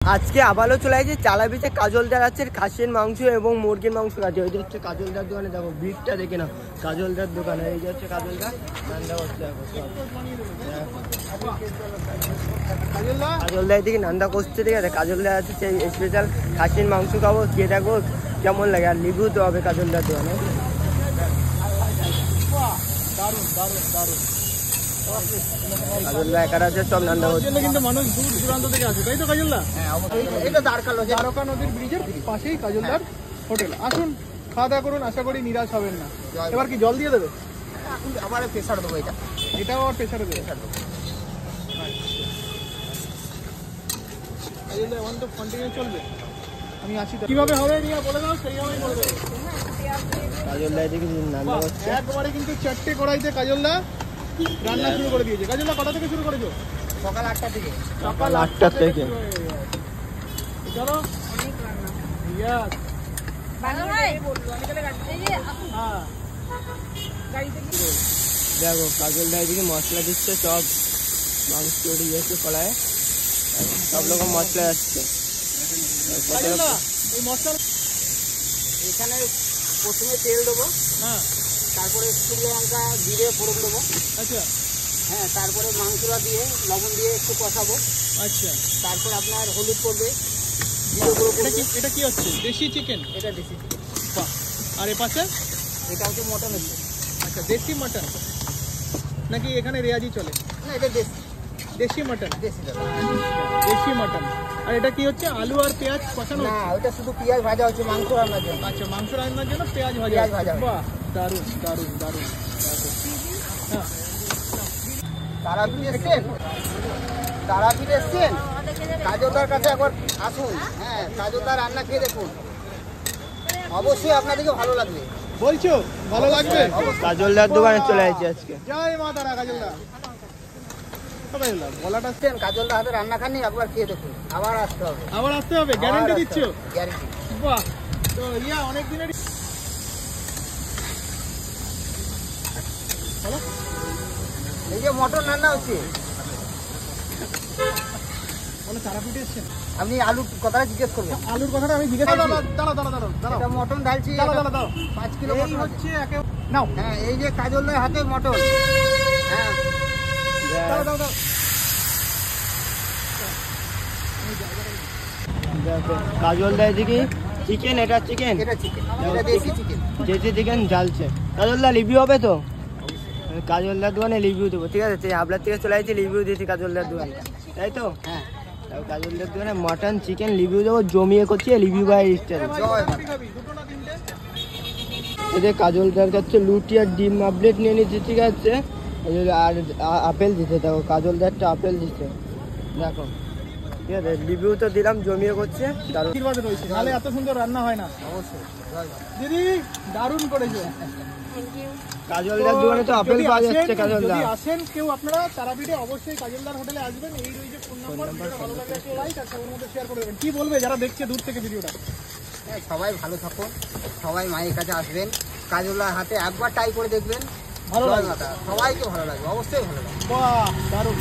আজকে আবারও চলে আসছে চালাবিতে কাজলদার আছে খাসির মাংস এবং মুরগির মাংস আছে। ওই যে হচ্ছে কাজলদার দোকানে, দেখো ভিড়টা দেখে না, কাজলদার দোকানে। এই যে হচ্ছে কাজলদার নান্দা করছে, কাজলদার দিকে নান্দা করছে, ঠিক আছে। কাজলদার আছে সেই স্পেশাল খাসির মাংস খাবো, খেয়ে দেখো কেমন লাগে, আর রিভিউ তো হবে কাজলদার দোকানে। কাজলদা একা আছে, সব নান্দা হচ্ছে, কিন্তু মানুষ দূর দূরান্ত থেকে আসে, তাই তো কাজলদা? এটা দ্বারকা নদীর ব্রিজের পাশেই কাজলদার হোটেল। আসুন, খাওয়া দাওয়া করুন, আশা করি নিরাশ হবেন না। এবার কি জল দিয়ে দেবে? আবার প্রেসার দেবো, এটাও আর প্রেসারে দেবে। এখন তো কন্টিনিউ চলবে, আমি আছি। কিভাবে হবে নিয়ে বলে দাও, সেইভাবেই বলে দেবো। কাজলদা এদিকে নান্দা হচ্ছে, একবারে কিন্তু 4টে কড়াইতে কাজলদা রান্না শুরু করে দিয়েছে। কাজলদা কটা থেকে শুরু করেছো? সকাল 8টা থেকে। সকাল 8টা থেকে চলো অনেক রান্না। ইয়াস ভালো হয় বললো, আমি তাহলে গাড়িতে গিয়ে হ্যাঁ গাড়িতে গিয়ে দেখো কাজলদা এদিকে মশলা দিচ্ছে, সব মাংস তৈরি হয়েছে কড়াইয়ে, সব রকম মশলা আসছে। কাজলদা এই মশলা এখানে প্রথমে তেল দেবো, হ্যাঁ, তারপরে শুকনো লঙ্কা জিরে ফোড়ন দেবো, আচ্ছা হ্যাঁ, তারপরে মাংসটা দিয়ে লবণ দিয়ে একটু কষাবো, আচ্ছা। তারপর আপনার হলুদ পড়বে, এটা কি হচ্ছে? দেশি চিকেন? এটা দেশি চিকেন। বাহ। আর এ পাশে এটা হচ্ছে মটন হচ্ছে। আচ্ছা, দেশি মাটন নাকি এখানে রেয়াজি চলে? না, এটা দেশি, দেশি মাটন, দেশি দাদা। দেশি মাটন। আর এটা কি হচ্ছে? আলু আর পেঁয়াজ কষানো? না, ওটা শুধু পেঁয়াজ ভাজা হচ্ছে মাংস রান্নার জন্য। আচ্ছা, মাংস রান্নার জন্য পেঁয়াজ ভাজা। পেঁয়াজ ভাজা। বাহ, দারুণ দারুণ দারুণ। হ্যাঁ, তারাপীঠ এসছেন? তারাপীঠ এসছেন? কাজলদার কাছে একবার আসুন, হ্যাঁ, কাজলদার রান্না খেয়ে দেখুন, অবশ্যই আপনাদেরকে ভালো লাগবে। বলছো ভালো লাগবে? কাজলদার দোকানে চলে আসছি আজকে। জয় মা তারা। কাজলদা বলাটা আসছেন, কাজলদার হাতে রান্না খাননি, একবার খেয়ে দেখুন, আবার আসতে হবে। আবার আসতে হবে, গ্যারান্টি দিচ্ছ? গ্যারান্টি। বাহ, তো অনেক দিনের এই যে মটন রান্না হচ্ছে, তারাপীঠে এসছেন? আপনি আলু কথাটা জিজ্ঞেস করবেন। আলুর কথাটা আমি জিজ্ঞেস করছি। দাঁড়াও এটা মটন ঢালছি, দাঁড়াও 5 কিলো এই মটন হচ্ছে নাও। হ্যাঁ, এই যে কাজলদার হাতে মটন, হ্যাঁ, দাঁড়াও দেখো কাজলদা এদিকে চিকেন, এটা চিকেন, এটা চিকেন, এটা দেশি চিকেন, দেশি চিকেন জ্বালছে। কাজলদা রিভিউ হবে তো? কাজলদার দোকানে রিভিউ দেবো, ঠিক আছে। আপনার থেকে চলে আসছি, রিভিউ দিয়েছি কাজলদার দোকানে, তাই তো? হ্যাঁ, কাজলদার দোকানে মটন চিকেন রিভিউ দেবো, জমিয়ে করছি রিভিউ বাই স্টাইল। এই যে কাজলদার কাছে লুটি আর ডিম আপডেট নিয়ে নিচ্ছি, ঠিক আছে। আর আপেল দিতে, দেখো কাজলদারটা আপেল দিচ্ছে, দেখো, ঠিক আছে। রিভিউ তো দিলাম, জমিয়ে করছে, দারুণ। নাহলে এত সুন্দর রান্না হয় না। অবশ্যই দিদি দারুণ করেছে। Thank you. কাজলদার দোকানে তো আপেল পাওয়া যাচ্ছে। কাজলদা যদি আসেন কেউ আপনারা তারাপীঠে, অবশ্যই কাজলদার হোটেলে আসবেন। এই রয়েছে ফোন নাম্বার, ভালো লাগলে একটা লাইক আর সবার মধ্যে শেয়ার করে দেবেন। কি বলবে যারা দেখছে দূর থেকে ভিডিওটা? হ্যাঁ, সবাই ভালো থাকুন, সবাই মায়ের কাছে আসবেন, কাজলদার হাতে একবার ট্রাই করে দেখবেন, ভালো লাগবে, সবাইকে ভালো লাগবে, অবশ্যই ভালো লাগবে। বাহ, দারুণ।